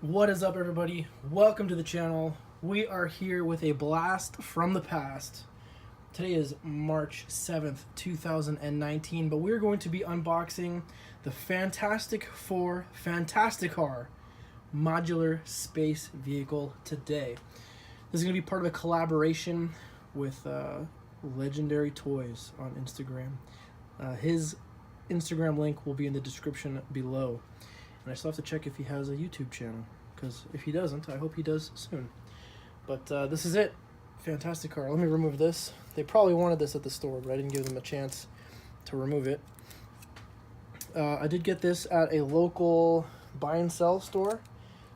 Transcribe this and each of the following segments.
What is up, everybody? Welcome to the channel. We are here with a blast from the past. Today is March 7th, 2019, but we're going to be unboxing the Fantastic Four Fantasticar modular space vehicle today. This is going to be part of a collaboration with Legendary Toys on Instagram. His Instagram link will be in the description below. And I still have to check if he has a YouTube channel, because if he doesn't, I hope he does soon. But this is it. Fantasticar. Let me remove this. They probably wanted this at the store, but I didn't give them a chance to remove it. I did get this at a local buy and sell store.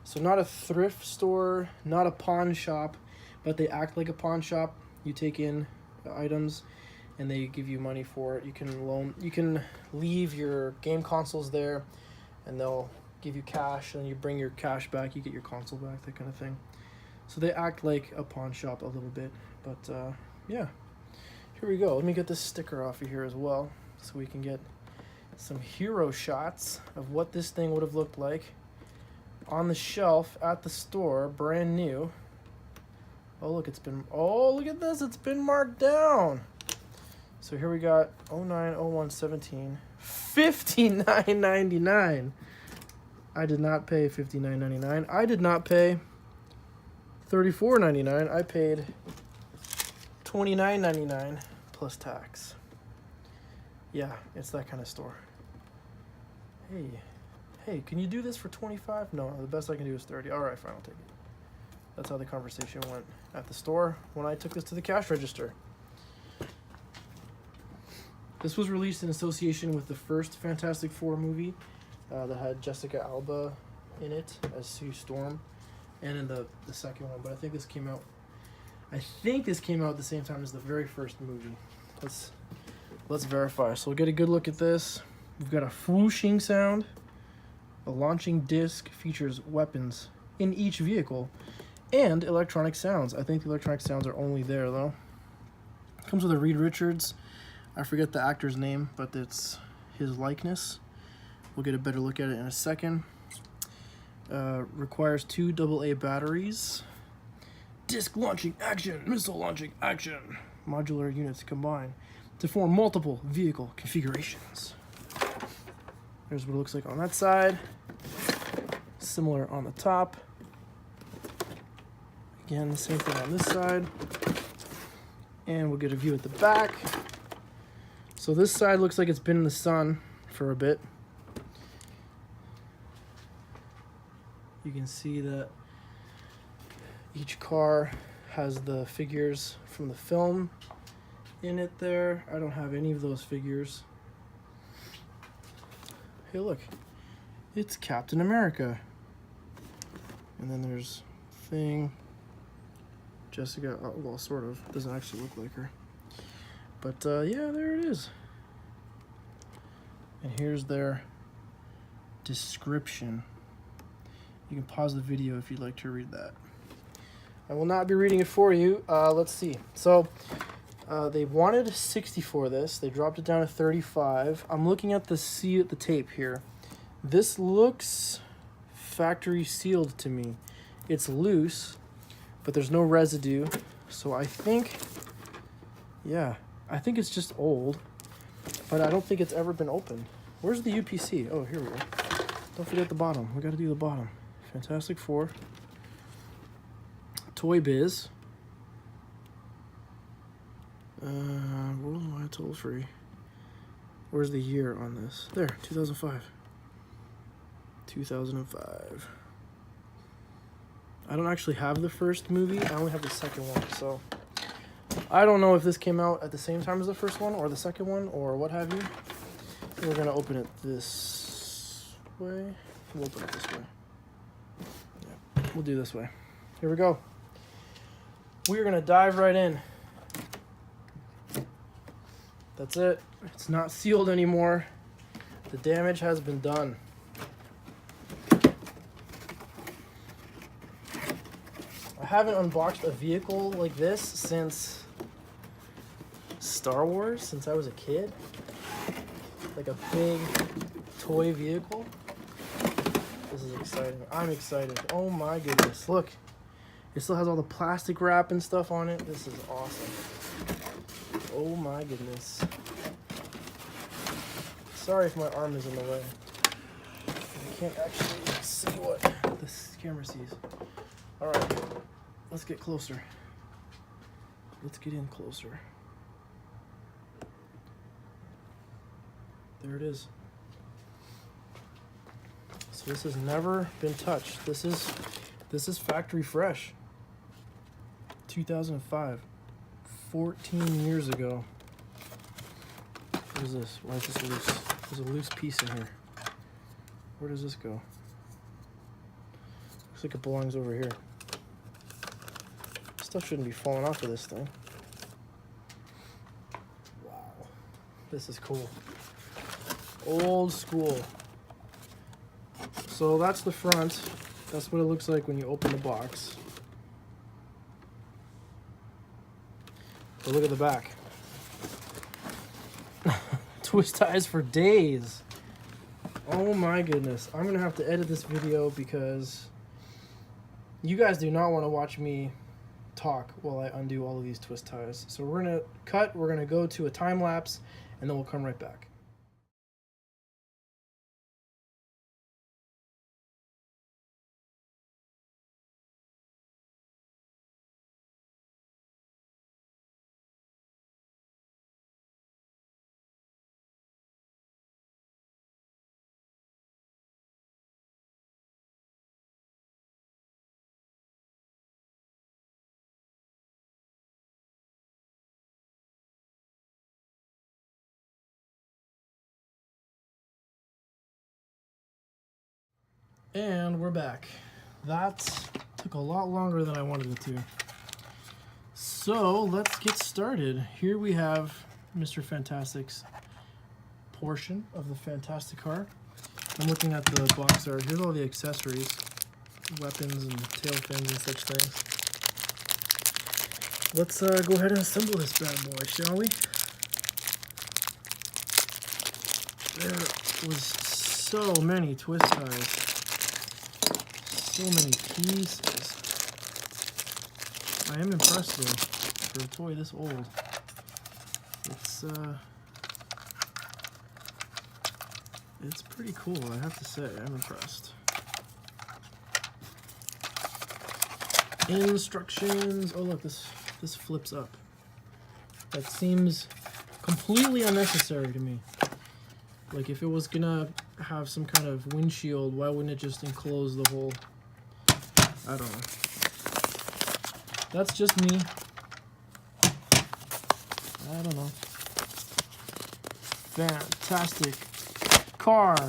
So not a thrift store, not a pawn shop, but they act like a pawn shop. You take in items and they give you money for it. You can leave your game consoles there and they'll give you cash, and you bring your cash back, you get your console back, that kind of thing. So they act like a pawn shop a little bit, but yeah. Here we go. Let me get this sticker off of here as well, so we can get some hero shots of what this thing would have looked like on the shelf at the store, brand new. Oh look, look at this, it's been marked down. So here we got 09/01/17, $59.99. I did not pay $59.99. I did not pay $34.99. I paid $29.99 plus tax. Yeah, it's that kind of store. Hey, can you do this for $25? No, the best I can do is $30. All right, fine, I'll take it. That's how the conversation went at the store when I took this to the cash register. This was released in association with the first Fantastic Four movie that had Jessica Alba in it as Sue Storm, and in the second one. But I think this came out at the same time as the very first movie. Let's verify. So we'll get a good look at this. We've got a whooshing sound. A launching disc features weapons in each vehicle, and electronic sounds. I think the electronic sounds are only there though. Comes with a Reed Richards. I forget the actor's name, but it's his likeness. We'll get a better look at it in a second. Requires 2 AA batteries. Disc launching action, missile launching action. Modular units combine to form multiple vehicle configurations. There's what it looks like on that side. Similar on the top. Again, the same thing on this side. And we'll get a view at the back. So this side looks like it's been in the sun for a bit. You can see that each car has the figures from the film in it there. I don't have any of those figures. Hey look, it's Captain America. And then there's Thing, Jessica, well, sort of, doesn't actually look like her. But yeah, there it is. And here's their description. You can pause the video if you'd like to read that. I will not be reading it for you. Let's see. So they wanted 60 for this. They dropped it down to 35. I'm looking at the tape here. This looks factory sealed to me. It's loose, but there's no residue. So I think, yeah, I think it's just old, but I don't think it's ever been opened. Where's the UPC? Oh, here we go. Don't forget the bottom. We got to do the bottom. Fantastic Four. Toy Biz. Worldwide toll free. Where's the year on this? There, 2005. 2005. I don't actually have the first movie. I only have the second one, so I don't know if this came out at the same time as the first one or the second one or what have you. We're gonna open it this way. We'll open it this way. Yeah, we'll do this way. Here we go. We're gonna dive right in. That's it. It's not sealed anymore. The damage has been done. I haven't unboxed a vehicle like this since Star Wars, since I was a kid. Like a big toy vehicle. This is exciting. I'm excited. Oh my goodness. Look. It still has all the plastic wrap and stuff on it. This is awesome. Oh my goodness. Sorry if my arm is in the way. I can't actually see what this camera sees. Alright. Let's get closer. Let's get in closer. There it is. So this has never been touched. This is factory fresh. 2005. 14 years ago. What is this? Why is this loose? There's a loose piece in here. Where does this go? Looks like it belongs over here. Stuff shouldn't be falling off of this thing. Wow. This is cool. Old school. So that's the front. That's what it looks like when you open the box. But look at the back. Twist ties for days. Oh my goodness. I'm gonna have to edit this video because you guys do not want to watch me talk while I undo all of these twist ties. So we're gonna cut, we're gonna go to a time lapse, and then we'll come right back. And we're back. That took a lot longer than I wanted it to. So let's get started. Here we have Mr. Fantastic's portion of the Fantasticar. I'm looking at the box art. Here's all the accessories, weapons and tail fins and such things. Let's go ahead and assemble this bad boy, shall we? There was so many twist ties. So many pieces. I am impressed though, for a toy this old. It's pretty cool, I have to say. I'm impressed. Instructions. Oh look, this flips up. That seems completely unnecessary to me. Like if it was gonna have some kind of windshield, why wouldn't it just enclose the whole? I don't know. That's just me. I don't know.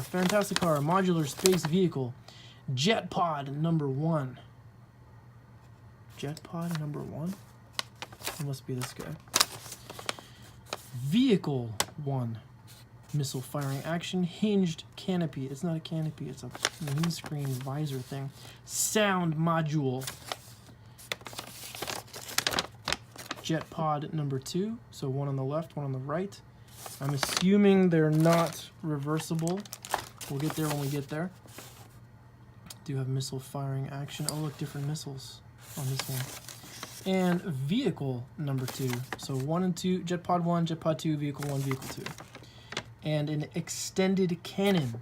Fantasticar modular space vehicle. Jet pod number 1. Jet pod number 1? It must be this guy. Vehicle 1. Missile firing action, hinged canopy. It's not a canopy, it's a windscreen visor thing. Sound module. Jet pod number 2. So one on the left, one on the right. I'm assuming they're not reversible. We'll get there when we get there. Do have missile firing action. Oh look, different missiles on this one. And vehicle number 2. So 1 and 2, jet pod 1, jet pod 2, vehicle 1, vehicle 2. And an extended cannon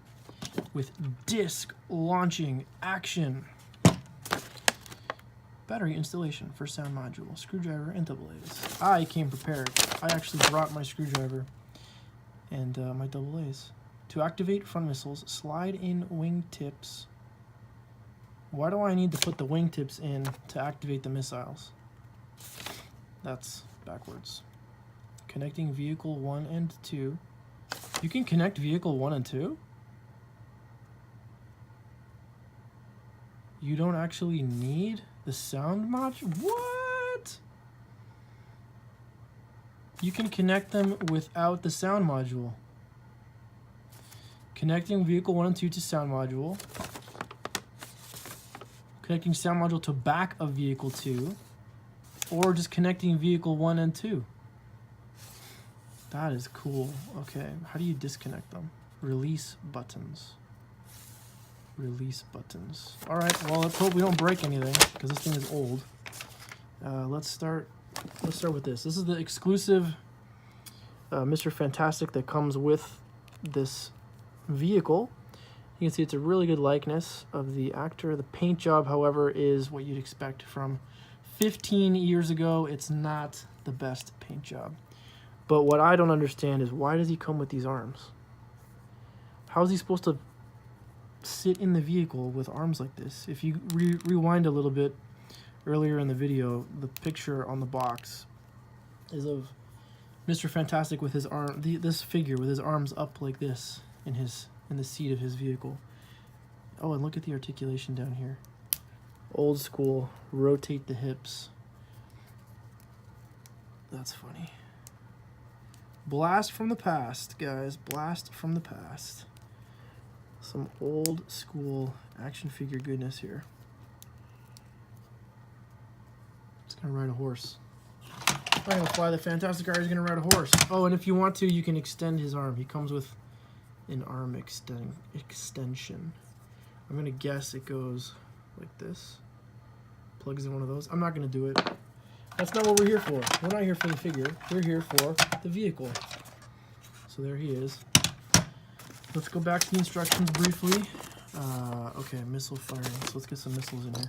with disc launching action. Battery installation for sound module, screwdriver, and double A's. I came prepared. I actually brought my screwdriver and my double A's. To activate front missiles, slide in wingtips. Why do I need to put the wingtips in to activate the missiles? That's backwards. Connecting vehicle 1 and 2. You can connect vehicle 1 and 2? You don't actually need the sound module? What? You can connect them without the sound module. Connecting vehicle 1 and 2 to sound module. Connecting sound module to back of vehicle 2. Or just connecting vehicle 1 and 2. That is cool. Okay, how do you disconnect them? Release buttons. Release buttons. All right, well, let's hope we don't break anything because this thing is old. Let's start with this. This is the exclusive Mr. Fantastic that comes with this vehicle. You can see it's a really good likeness of the actor. The paint job, however, is what you'd expect from 15 years ago. It's not the best paint job. But what I don't understand is, why does he come with these arms? How is he supposed to sit in the vehicle with arms like this? If you rewind a little bit earlier in the video, the picture on the box is of Mr. Fantastic with his arm, this figure with his arms up like this in the seat of his vehicle. Oh, and look at the articulation down here. Old school, rotate the hips. That's funny. Blast from the past, guys. Blast from the past. Some old school action figure goodness here. It's gonna ride a horse. I'm gonna fly the Fantasticar. He's gonna ride a horse. Oh, and if you want to, you can extend his arm. He comes with an arm extension. I'm gonna guess it goes like this. Plugs in one of those. I'm not gonna do it. That's not what we're here for. We're not here for the figure. We're here for the vehicle. So there he is. Let's go back to the instructions briefly. Okay, missile firing. So let's get some missiles in here.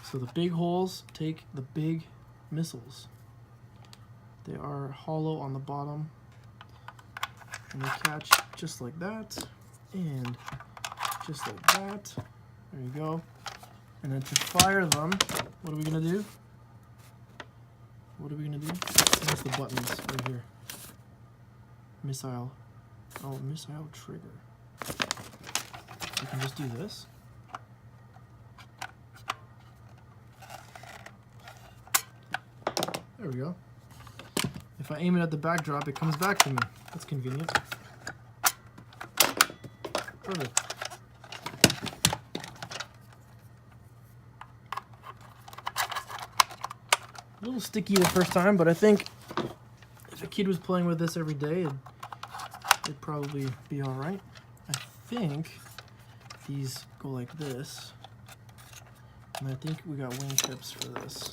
So the big holes take the big missiles. They are hollow on the bottom. And they catch just like that. And just like that. There you go. And then to fire them, what are we going to do? What are we going to do? That's the buttons right here. Missile. Oh, missile trigger. You can just do this. There we go. If I aim it at the backdrop, it comes back to me. That's convenient. Perfect. A little sticky the first time, but I think if a kid was playing with this every day, it'd probably be all right. I think these go like this, and I think we got wingtips for this.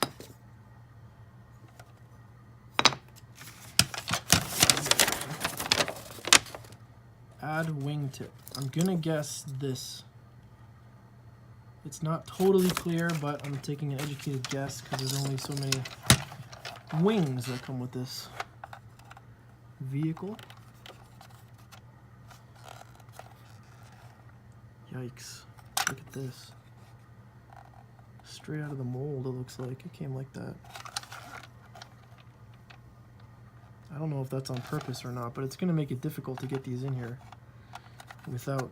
Add wingtip. I'm gonna guess this. It's not totally clear, but I'm taking an educated guess because there's only so many wings that come with this vehicle. Yikes. Look at this. Straight out of the mold, it looks like. It came like that. I don't know if that's on purpose or not, but it's going to make it difficult to get these in here without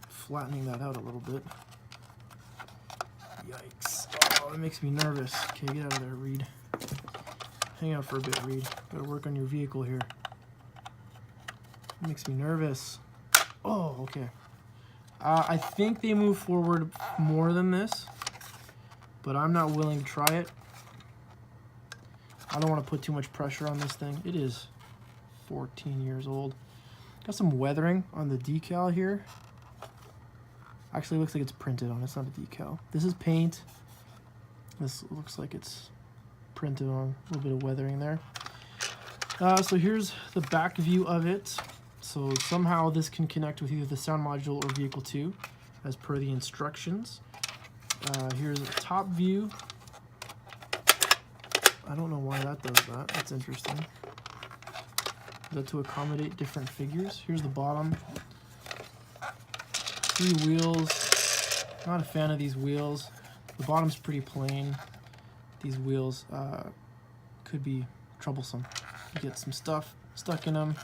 flattening that out a little bit. Yikes. Oh, that makes me nervous. Okay, get out of there, Reed. Hang out for a bit, Reed. Gotta work on your vehicle here. It makes me nervous. Oh, okay. I think they move forward more than this, but I'm not willing to try it. I don't want to put too much pressure on this thing. It is 14 years old. Got some weathering on the decal here. Actually, it looks like it's printed on. It's not a decal. This is paint. This looks like it's printed on. A little bit of weathering there. So here's the back view of it. So somehow this can connect with either the sound module or vehicle 2 as per the instructions. Here's a top view. I don't know why that does that. That's interesting. Is that to accommodate different figures? Here's the bottom. 3 wheels. Not a fan of these wheels. The bottom's pretty plain. These wheels could be troublesome. You get some stuff stuck in them.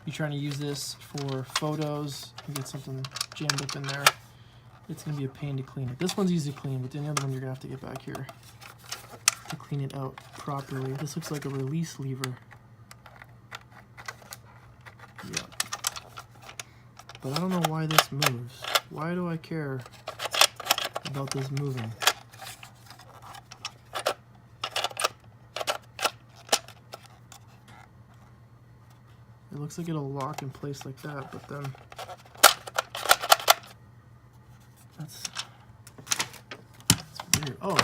You're trying to use this for photos. You get something jammed up in there. It's going to be a pain to clean it. This one's easy to clean, but the other one you're going to have to get back here to clean it out properly. This looks like a release lever. Yeah. But I don't know why this moves. Why do I care about this moving? It looks like it'll lock in place like that, but then That's weird. Oh,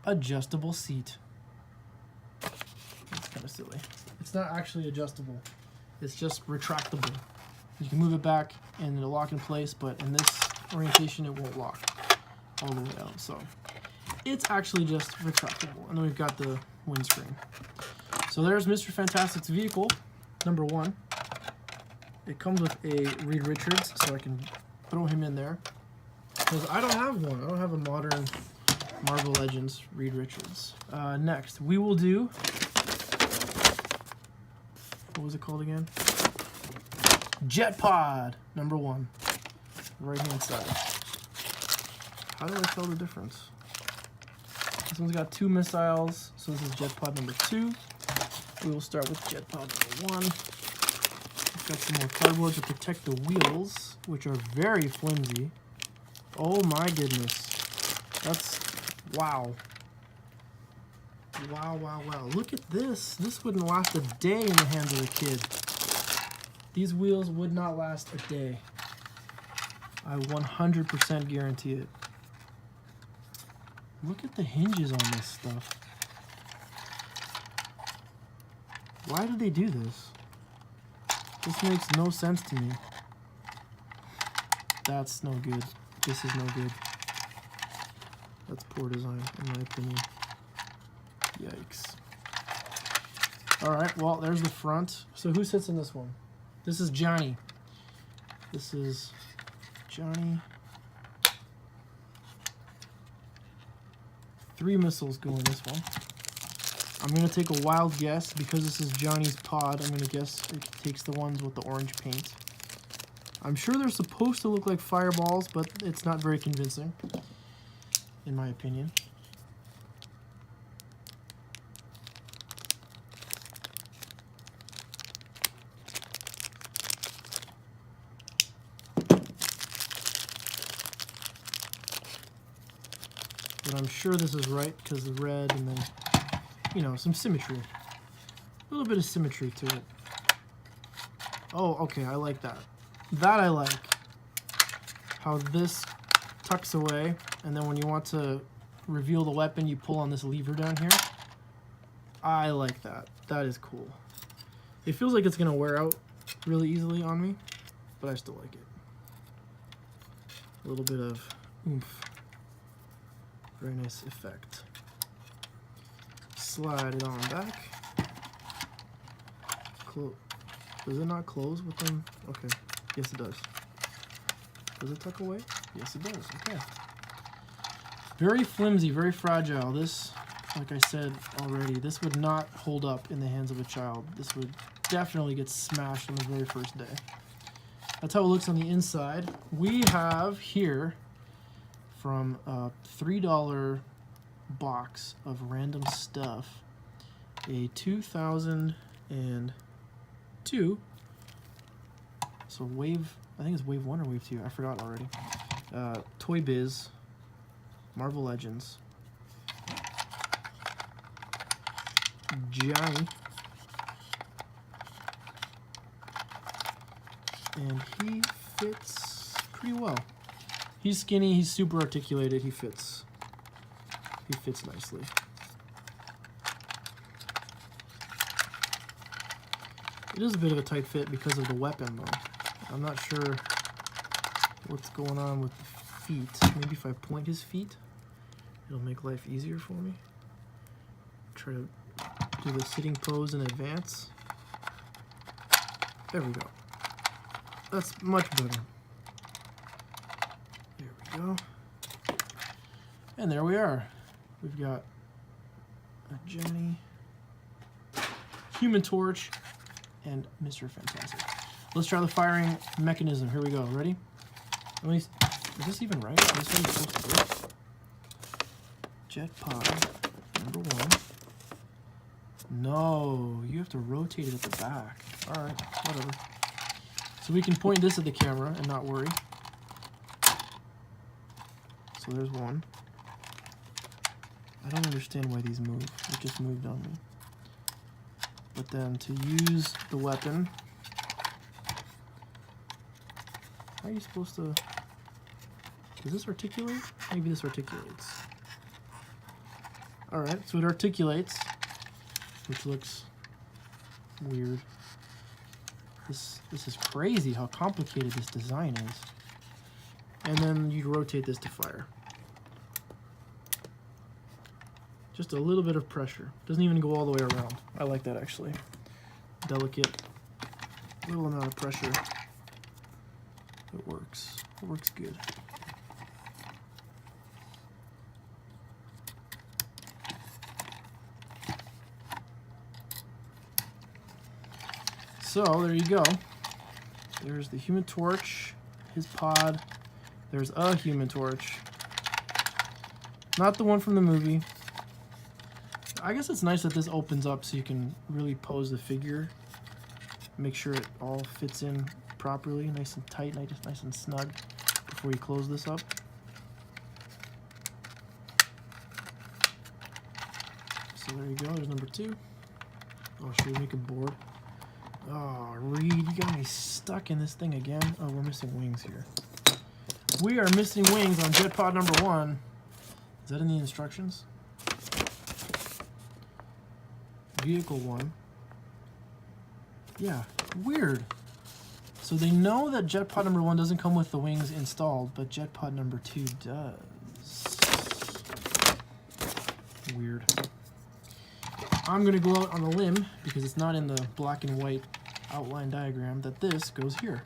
adjustable seat. That's kind of silly. It's not actually adjustable. It's just retractable. You can move it back and it'll lock in place, but in this orientation, it won't lock all the way out. So it's actually just retractable. And then we've got the windscreen. So there's Mr. Fantastic's vehicle, number 1. It comes with a Reed Richards, so I can throw him in there. Because I don't have one. I don't have a modern Marvel Legends Reed Richards. Next, we will do... What was it called again? Jet Pod, number 1. Right-hand side. How do I tell the difference? This one's got 2 missiles, so this is Jet Pod number 2. We will start with Jet Pod number 1. We've got some more cardboard to protect the wheels, which are very flimsy. Oh my goodness. That's... wow. Wow, wow, wow. Look at this. This wouldn't last a day in the hands of a kid. These wheels would not last a day. I 100% guarantee it. Look at the hinges on this stuff. Why do they do this? This makes no sense to me. That's no good. This is no good. That's poor design, in my opinion. Yikes. Alright, well, there's the front. So who sits in this one? This is Johnny. This is Johnny. 3 missiles go in this one. I'm going to take a wild guess. Because this is Johnny's pod, I'm going to guess it takes the ones with the orange paint. I'm sure they're supposed to look like fireballs, but it's not very convincing, in my opinion. But I'm sure this is right because the red and then, you know, some symmetry. A little bit of symmetry to it. Oh, okay, I like that. That I like. How this tucks away, and then when you want to reveal the weapon, you pull on this lever down here. I like that. That is cool. It feels like it's going to wear out really easily on me, but I still like it. A little bit of oomph. Very nice effect. Slide it on back. Does it not close with them? Okay. Yes, it does. Does it tuck away? Yes, it does. Okay. Very flimsy, very fragile. This, like I said already, this would not hold up in the hands of a child. This would definitely get smashed on the very first day. That's how it looks on the inside. We have here, from a $3 box of random stuff, a 2002, so wave, I think it's wave 1 or wave 2, I forgot already, Toy Biz, Marvel Legends, Johnny, and he fits pretty well. He's skinny, he's super articulated, he fits nicely. It is a bit of a tight fit because of the weapon though. I'm not sure what's going on with the feet. Maybe if I point his feet, it'll make life easier for me. Try to do the sitting pose in advance. There we go. That's much better. There we go. And there we are. We've got a Johnny, Human Torch, and Mr. Fantastic. Let's try the firing mechanism. Here we go. Ready? At least, is this even right? Is this how you're supposed to do it? Jet pod, number 1. No, you have to rotate it at the back. Alright, whatever. So we can point this at the camera and not worry. So there's one. I don't understand why these move. It just moved on me. But then to use the weapon, how are you supposed to... Does this articulate? Maybe this articulates. Alright, so it articulates, which looks weird. This is crazy how complicated this design is. And then you rotate this to fire. Just a little bit of pressure. Doesn't even go all the way around. I like that actually. Delicate, little amount of pressure. It works. It works good. So there you go. There's the Human Torch, his pod. There's a Human Torch. Not the one from the movie. I guess it's nice that this opens up so you can really pose the figure. Make sure it all fits in properly, nice and tight, nice and snug before you close this up. So there you go, there's number 2. Oh, should we make a board? Oh, Reed, you got me stuck in this thing again. Oh, we're missing wings here. We are missing wings on jet pod number 1. Is that in the instructions? Vehicle 1. Yeah, weird. So they know that jet pod number 1 doesn't come with the wings installed, but jet pod number 2 does. Weird. I'm gonna go out on a limb, because it's not in the black and white outline diagram, that this goes here.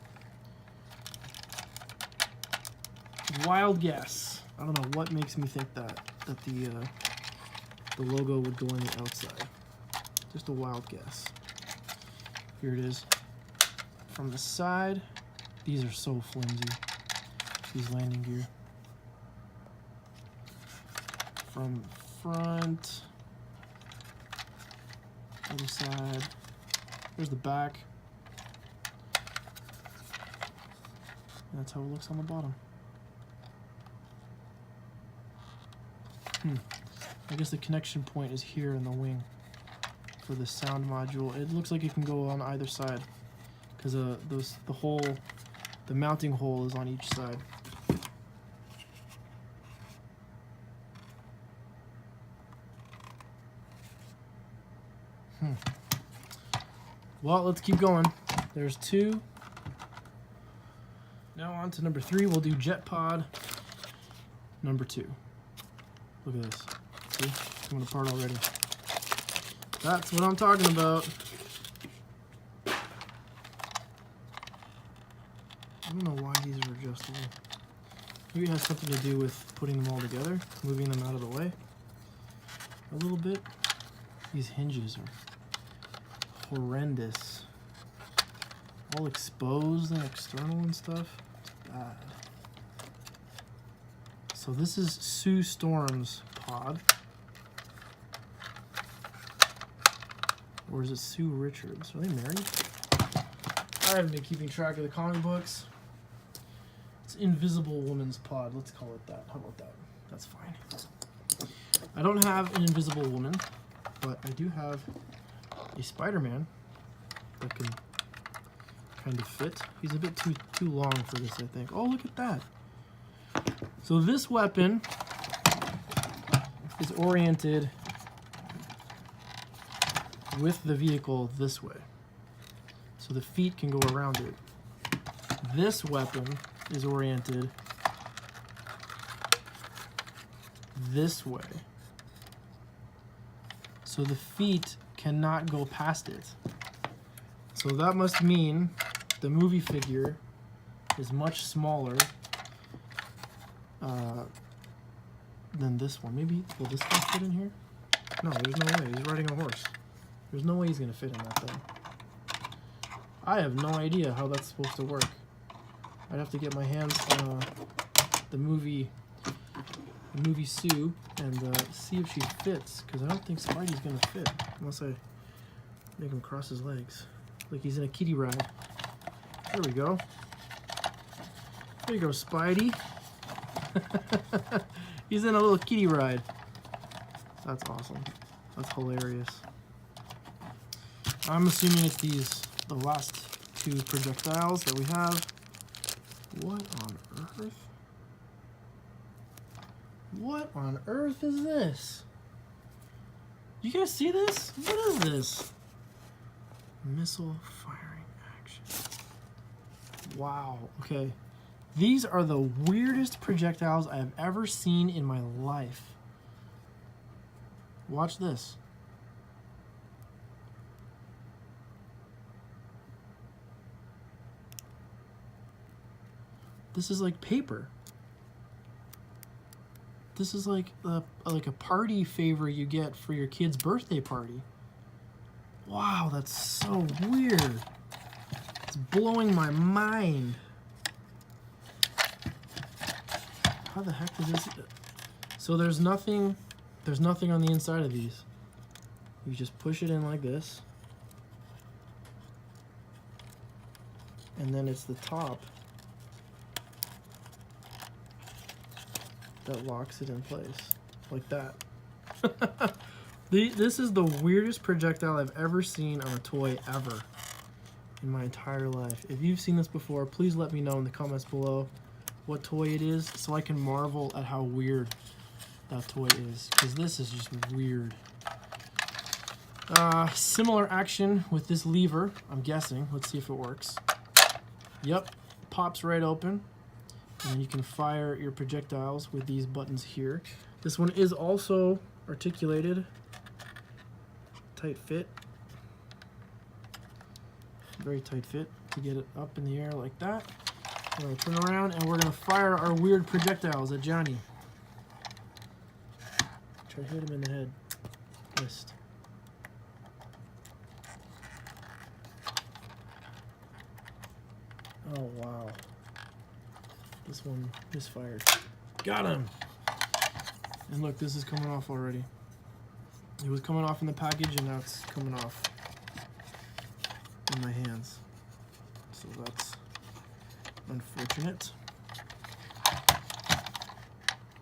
Wild guess. I don't know what makes me think that the logo would go on the outside. Just a wild guess. Here it is. From the side, these are so flimsy, these landing gear. From front, other side, there's the back. And that's how it looks on the bottom. I guess the connection point is here in the wing for the sound module. It looks like it can go on either side because the mounting hole is on each side. Well, let's keep going. There's 2. Now on to number 3. We'll do jet pod number 2. Look at this. See? It's coming apart already. That's what I'm talking about. I don't know why these are adjustable. Maybe it has something to do with putting them all together, moving them out of the way a little bit. These hinges are horrendous. All exposed and external and stuff. It's bad. So this is Sue Storm's pod. Or is it Sue Richards? Are they married? I haven't been keeping track of the comic books. It's Invisible Woman's pod. Let's call it that. How about that? That's fine. I don't have an Invisible Woman, but I do have a Spider-Man that can kind of fit. He's a bit too long for this, I think. Oh, look at that. So this weapon is oriented with the vehicle this way. So the feet can go around it. This weapon is oriented this way. So the feet cannot go past it. So that must mean the movie figure is much smaller than this one. Maybe, will this guy fit in here? No, there's no way. He's riding a horse. There's no way he's gonna fit in that thing. I have no idea how that's supposed to work. I'd have to get my hands on the movie Sue and see if she fits, because I don't think Spidey's gonna fit unless I make him cross his legs like he's in a kiddie ride. There we go. There you go, Spidey. He's in a little kiddie ride. That's awesome. That's hilarious. I'm assuming it's the last 2 projectiles that we have. What on earth? What on earth is this? You guys see this? What is this? Missile firing action. Wow. Okay. These are the weirdest projectiles I have ever seen in my life. Watch this. This is like paper. This is like a party favor you get for your kid's birthday party. Wow, that's so weird. It's blowing my mind. How the heck is this? So there's nothing on the inside of these. You just push it in like this. And then it's the top that locks it in place, like that. This is the weirdest projectile I've ever seen on a toy ever in my entire life. If you've seen this before, please let me know in the comments below what toy it is so I can marvel at how weird that toy is, because this is just weird. Similar action with this lever, I'm guessing. Let's see if it works. Yep, pops right open. And you can fire your projectiles with these buttons here. This one is also articulated. Tight fit. Very tight fit to get it up in the air like that. We're going to turn around and we're going to fire our weird projectiles at Johnny. Try to hit him in the head. Missed. Oh, wow. This one misfired. Got him! And look, this is coming off already. It was coming off in the package and now it's coming off in my hands. So that's unfortunate.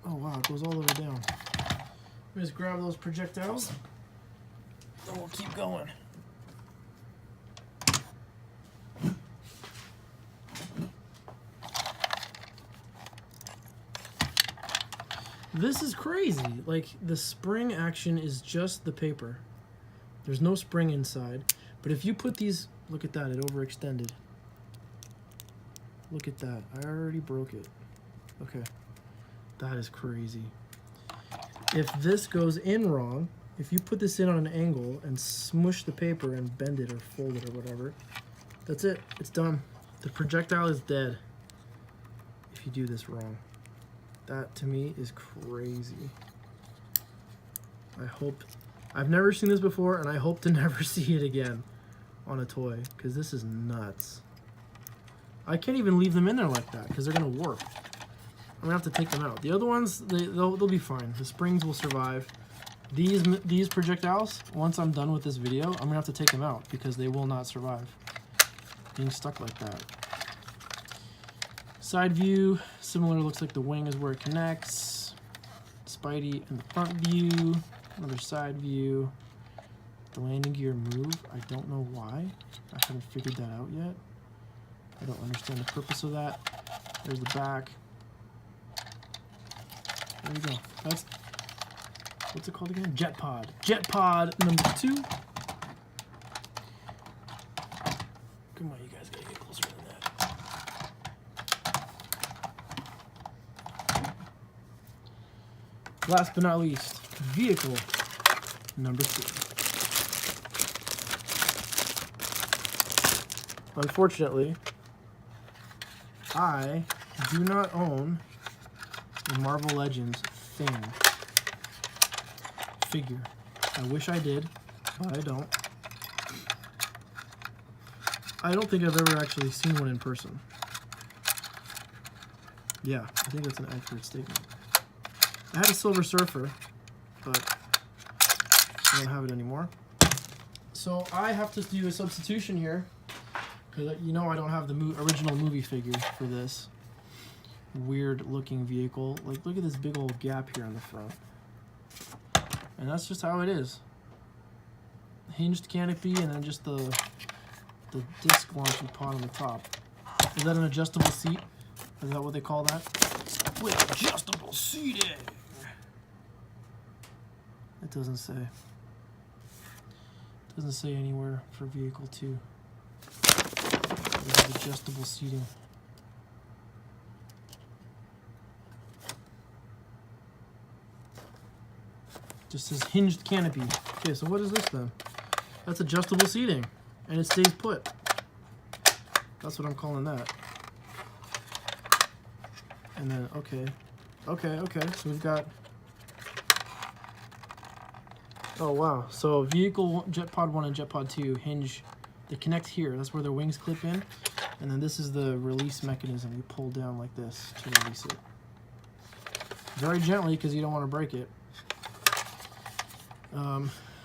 Oh wow, it goes all the way down. Let me just grab those projectiles and we'll keep going. This is crazy. Like, the spring action is just the paper. There's no spring inside. But if you put these, look at that, it overextended. Look at that. I already broke it. Okay. That is crazy. If this goes in wrong, if you put this in on an angle and smush the paper and bend it or fold it or whatever, that's it. It's done. The projectile is dead if you do this wrong. That to me is crazy. I've never seen this before and I hope to never see it again on a toy, because this is nuts. I can't even leave them in there like that because they're gonna warp. I'm gonna have to take them out. The other ones, they'll be fine. The springs will survive. These projectiles, once I'm done with this video, I'm gonna have to take them out because they will not survive being stuck like that. Side view, similar, looks like the wing is where it connects. Spidey in the front view, another side view. The landing gear move, I don't know why. I haven't figured that out yet. I don't understand the purpose of that. There's the back. There you go. That's, what's it called again? Jet pod. Jet pod number 2. Come on, you guys gotta get closer than that. Last but not least, vehicle number 3. Unfortunately, I do not own the Marvel Legends Thing figure. I wish I did, but I don't. I don't think I've ever actually seen one in person. Yeah, I think that's an accurate statement. I had a Silver Surfer, but I don't have it anymore. So I have to do a substitution here, because you know I don't have the original movie figure for this weird looking vehicle. Like, look at this big old gap here on the front. And that's just how it is. Hinged canopy and then just the disc launching pod on the top. Is that an adjustable seat? Is that what they call that? With adjustable seating. doesn't say. Doesn't say anywhere for vehicle 2. There's adjustable seating. Just says hinged canopy. Okay, so what is this then? That's adjustable seating, and it stays put. That's what I'm calling that. And then, okay. So we've got, oh wow. So vehicle jet pod 1 and jet pod 2 hinge, they connect here. That's where their wings clip in. And then this is the release mechanism. You pull down like this to release it. Very gently, because you don't want to break it.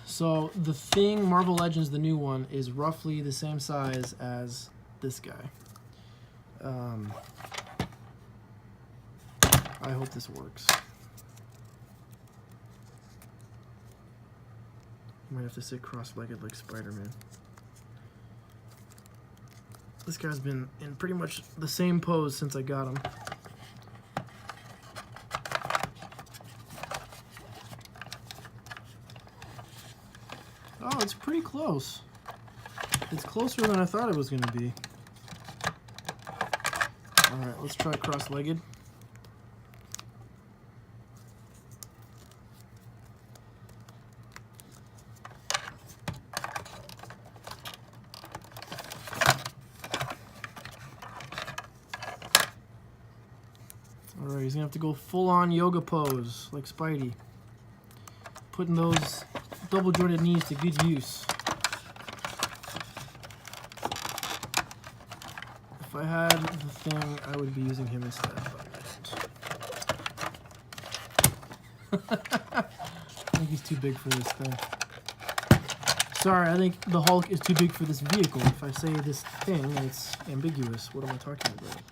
So the Thing Marvel Legends, the new one, is roughly the same size as this guy. I hope this works. Might have to sit cross-legged like Spider-Man. This guy's been in pretty much the same pose since I got him. Oh, it's pretty close. It's closer than I thought it was going to be. Alright, let's try cross-legged. Alright, he's going to have to go full-on yoga pose, like Spidey. Putting those double-jointed knees to good use. If I had the Thing, I would be using him instead, but I don't. I think he's too big for this thing. Sorry, I think the Hulk is too big for this vehicle. If I say this thing, it's ambiguous. What am I talking about?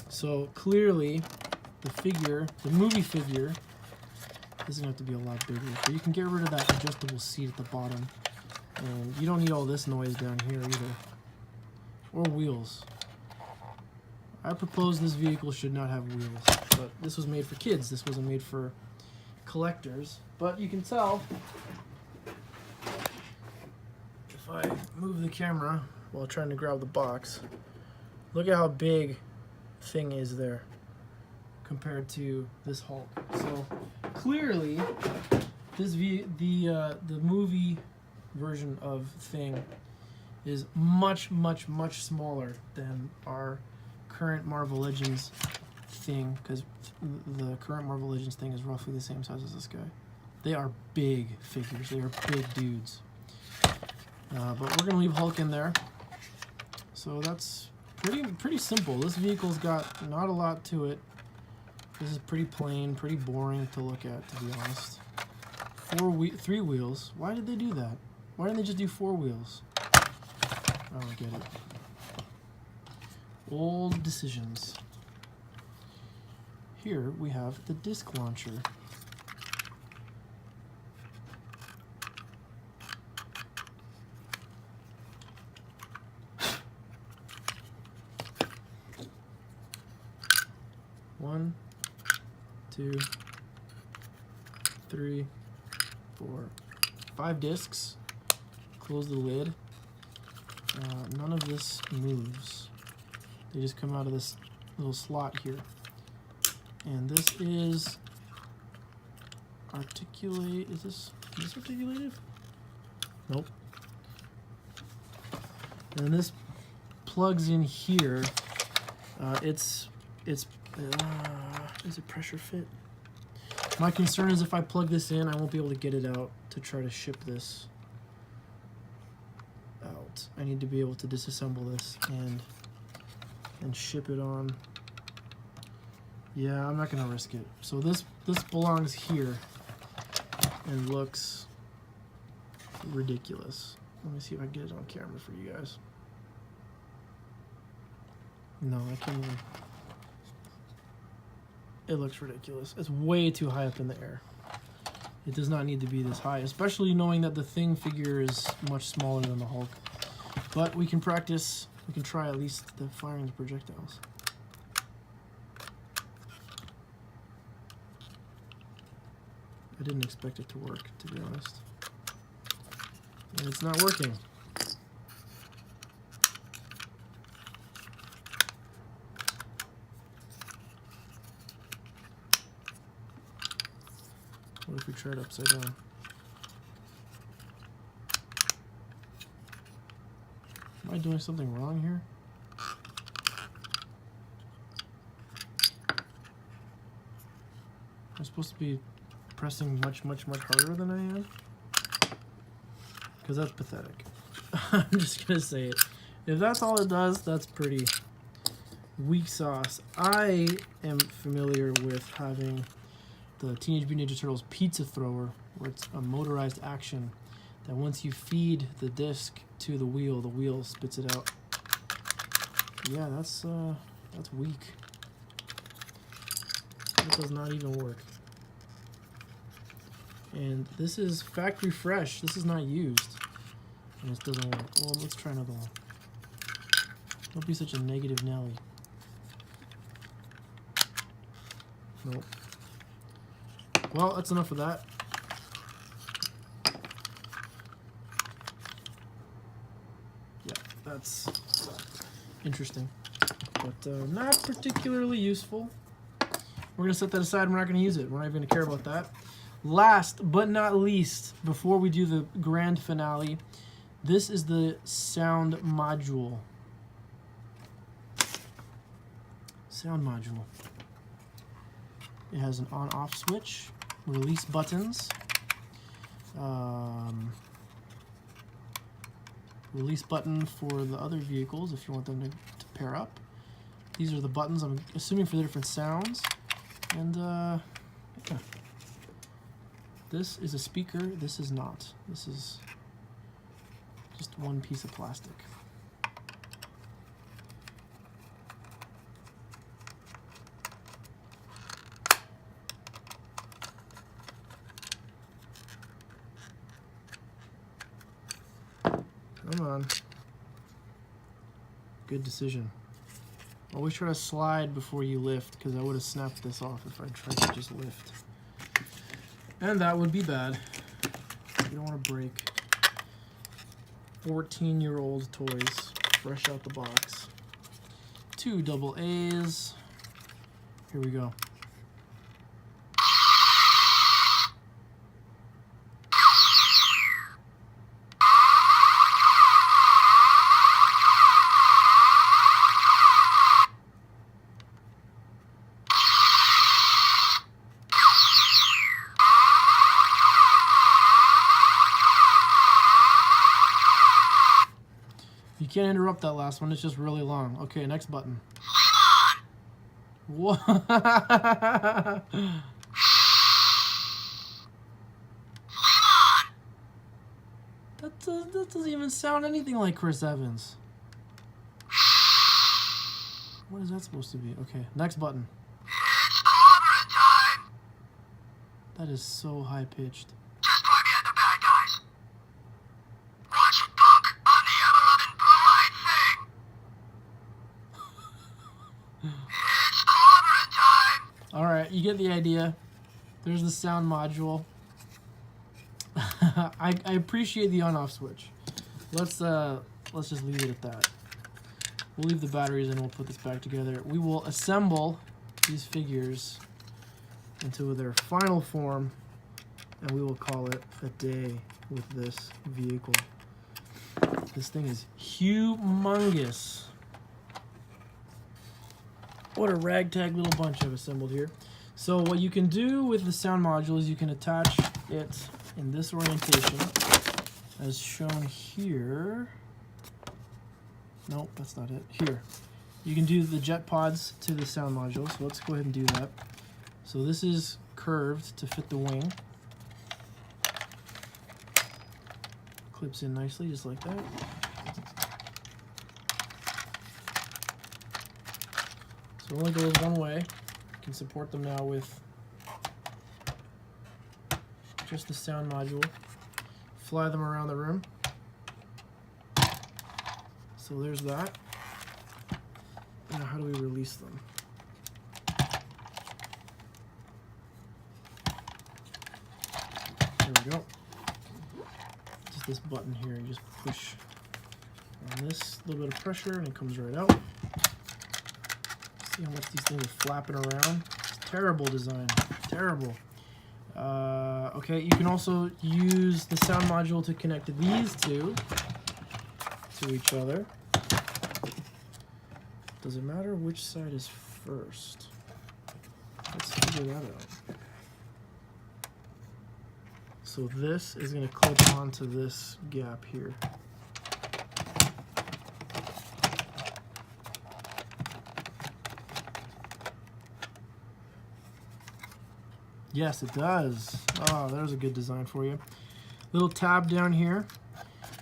So clearly, the figure, the movie figure, is going to have to be a lot bigger. But you can get rid of that adjustable seat at the bottom. And you don't need all this noise down here either. Or wheels. I propose this vehicle should not have wheels. But this was made for kids. This wasn't made for collectors. But you can tell, if I move the camera while trying to grab the box, look at how big Thing is there compared to this Hulk. So clearly, this the movie version of Thing is much smaller than our current Marvel Legends Thing, because the current Marvel Legends Thing is roughly the same size as this guy. They are big figures. They are big dudes. But we're gonna leave Hulk in there. So that's pretty simple. This vehicle's got not a lot to it. This is pretty plain, pretty boring to look at, to be honest. 3 wheels. Why did they do that? Why didn't they just do 4 wheels? I don't get it. Old decisions. Here we have the disc launcher. One, 2, 3, 4, 5 discs. Close the lid. None of this moves. They just come out of this little slot here. And this is articulate. Is this articulated? Nope. And this plugs in here. Is it pressure fit? My concern is if I plug this in, I won't be able to get it out to try to ship this out. I need to be able to disassemble this and ship it on. Yeah, I'm not gonna risk it. So this belongs here and looks ridiculous. Let me see if I can get it on camera for you guys. No, I can't even. It looks ridiculous. It's way too high up in the air. It does not need to be this high, especially knowing that the Thing figure is much smaller than the Hulk. But we can practice. We can try at least the firing the projectiles. I didn't expect it to work, to be honest. And it's not working. What if we try it upside down? Am I doing something wrong here? I'm supposed to be pressing much harder than I am? Because that's pathetic. I'm just gonna say it. If that's all it does, that's pretty weak sauce. I am familiar with having the Teenage Mutant Ninja Turtles pizza thrower, where it's a motorized action that once you feed the disc to the wheel spits it out. Yeah, that's weak. It does not even work. And this is factory fresh. This is not used. And this doesn't work. Well, let's try another one. Don't be such a negative Nelly. Nope. Well, that's enough of that. Yeah, that's interesting. But not particularly useful. We're going to set that aside. We're not going to use it. We're not even going to care about that. Last but not least, before we do the grand finale, this is the sound module. Sound module. It has an on-off switch, release buttons, release button for the other vehicles if you want them to pair up. These are the buttons, I'm assuming, for the different sounds. And yeah. This is a speaker, this is not. This is just one piece of plastic. Come on. Good decision. Always try to slide before you lift, because I would have snapped this off if I tried to just lift. And that would be bad. You don't want to break 14-year-old toys fresh out the box. 2 double A's. Here we go. You can't interrupt that last one, it's just really long. Okay, next button. What? That doesn't even sound anything like Chris Evans. What is that supposed to be? Okay, next button. It's clobbering time! That is so high-pitched. Just try me at the bad guys. Watch Punk on the ever-loving blue-eyed thing. It's clobbering time! Alright, you get the idea. There's the sound module. I appreciate the on-off switch. Let's just leave it at that. We'll leave the batteries and we'll put this back together. We will assemble these figures into their final form, and we will call it a day with this vehicle. This thing is humongous. What a ragtag little bunch I've assembled here. So what you can do with the sound module is you can attach it in this orientation as shown here. Nope, that's not it. Here. You can do the jet pods to the sound module, so let's go ahead and do that. So this is curved to fit the wing. Clips in nicely, just like that. So it only goes one way. You can support them now with just the sound module. Fly them around the room. So there's that. Now how do we release them? we go. Just this button here, you just push on this little bit of pressure and it comes right out. See how much these things are flapping around? It's terrible design, terrible. Okay, you can also use the sound module to connect these two to each other. Does it matter which side is first? Let's figure that out. So this is going to clip onto this gap here. Yes, it does. Oh, there's a good design for you. Little tab down here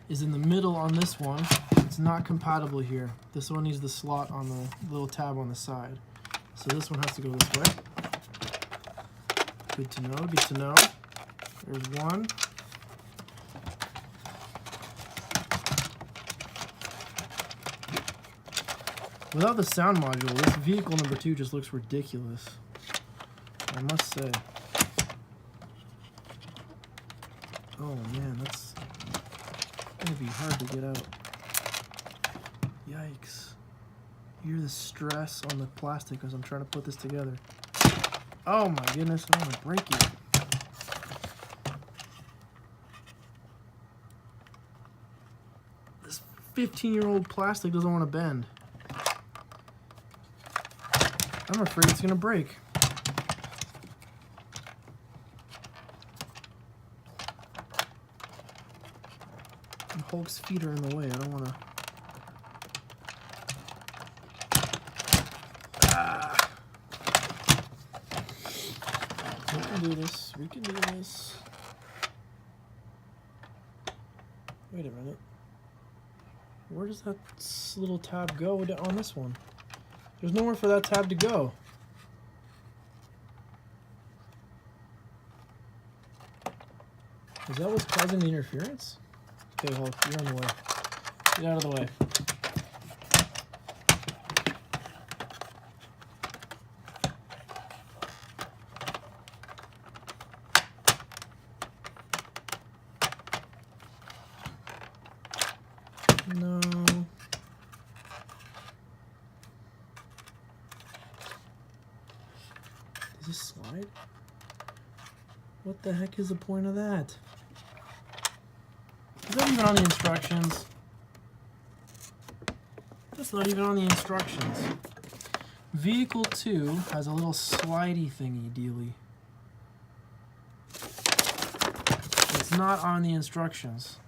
is in the middle on this one. It's not compatible here. This one needs the slot on the little tab on the side. So this one has to go this way. Good to know, good to know. There's one. Without the sound module, this vehicle number 2 just looks ridiculous, I must say. Oh man, that's gonna be hard to get out. Yikes. You hear the stress on the plastic as I'm trying to put this together. Oh my goodness, I don't want to break it. This 15-year-old plastic doesn't want to bend. I'm afraid it's gonna break. And Hulk's feet are in the way. I don't want to. We can do this. We can do this. Wait a minute. Where does that little tab go on this one? There's nowhere for that tab to go. Is that what's causing the interference? Okay, Hulk, you're in the way. Get out of the way. No. Does this slide? What the heck is the point of that? Is that even on the instructions? That's not even on the instructions. Vehicle 2 has a little slidey thingy dealy. It's not on the instructions.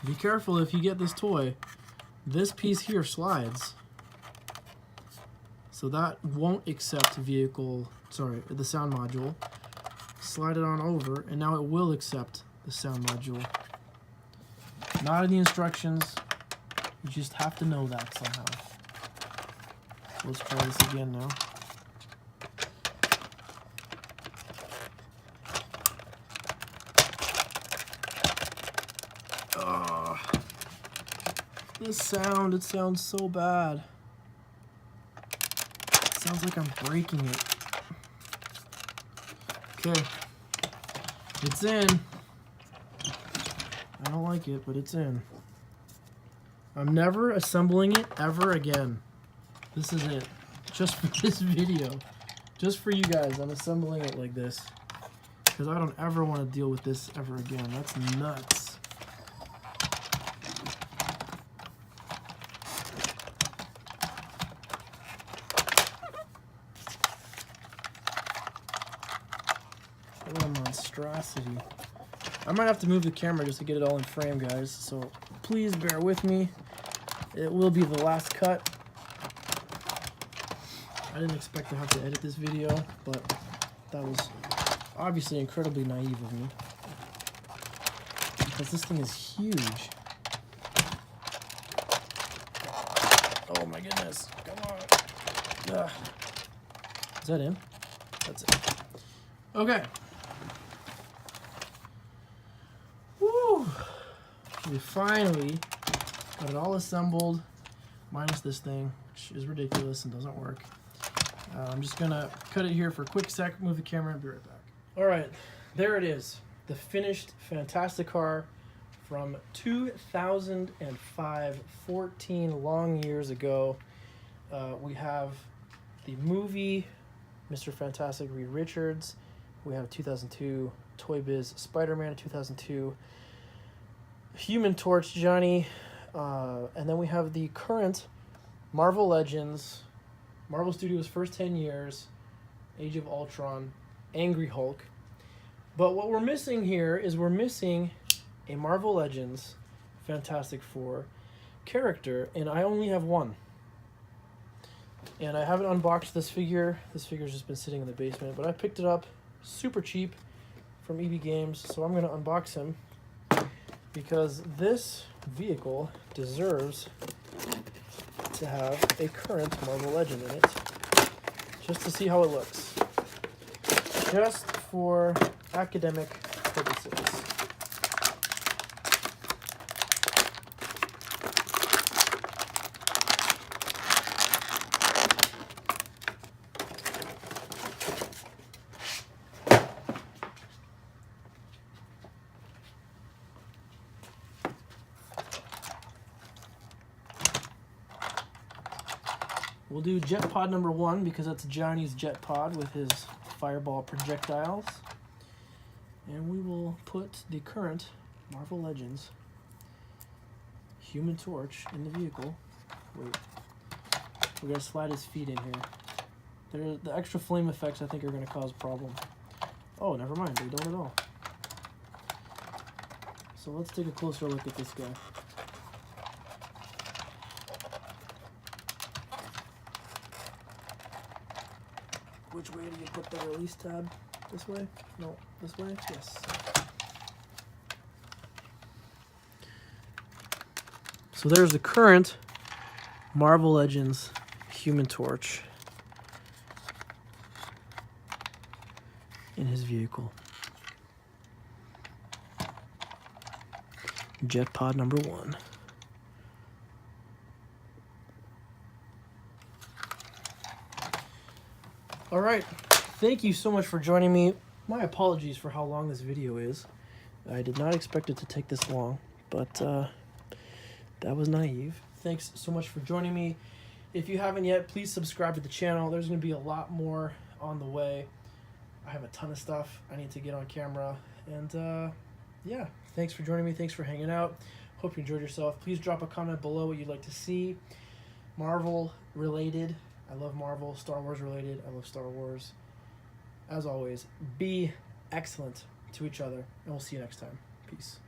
Be careful if you get this toy. This piece here slides. So that won't accept the sound module. Slide it on over, and now it will accept the sound module. Not in the instructions. You just have to know that somehow. So let's try this again now. Oh, this sound, it sounds so bad. It sounds like I'm breaking it. Okay. It's in. I don't like it, but it's in. I'm never assembling it ever again. This is it. Just for this video. Just for you guys, I'm assembling it like this. Because I don't ever want to deal with this ever again. That's nuts. What a monstrosity. I might have to move the camera just to get it all in frame, guys, so please bear with me. It will be the last cut. I didn't expect to have to edit this video, but that was obviously incredibly naive of me. Because this thing is huge. Oh my goodness, come on. Ugh. Is that in? That's it. Okay. We finally got it all assembled, minus this thing, which is ridiculous and doesn't work. I'm just gonna cut it here for a quick sec, move the camera, and be right back. All right, there it is. The finished Fantasticar from 2005, 14 long years ago. We have the movie, Mr. Fantastic Reed Richards. We have 2002 Toy Biz Spider-Man, 2002 Human Torch Johnny, and then we have the current Marvel Legends, Marvel Studios' first 10 years, Age of Ultron, Angry Hulk. But what we're missing here is we're missing a Marvel Legends Fantastic Four character, and I only have one. And I haven't unboxed this figure. This figure's just been sitting in the basement, but I picked it up super cheap from EB Games, so I'm going to unbox him because this vehicle deserves to have a current Marvel Legend in it, just to see how it looks, just for academic purposes. We'll do jet pod number 1 because that's Johnny's jet pod with his fireball projectiles. And we will put the current Marvel Legends Human Torch in the vehicle. Wait, we're gonna slide his feet in here. The extra flame effects I think are gonna cause a problem. Oh, never mind, they don't at all. So let's take a closer look at this guy. Which way do you put the release tab? This way? No, this way? Yes. So there's the current Marvel Legends Human Torch in his vehicle. Jet pod number 1. All right, thank you so much for joining me. My apologies for how long this video is. I did not expect it to take this long, but that was naive. Thanks so much for joining me. If you haven't yet, please subscribe to the channel. There's going to be a lot more on the way. I have a ton of stuff I need to get on camera. And yeah, thanks for joining me. Thanks for hanging out. Hope you enjoyed yourself. Please drop a comment below what you'd like to see. Marvel related. I love Marvel. Star Wars related. I love Star Wars. As always, be excellent to each other, and we'll see you next time. Peace.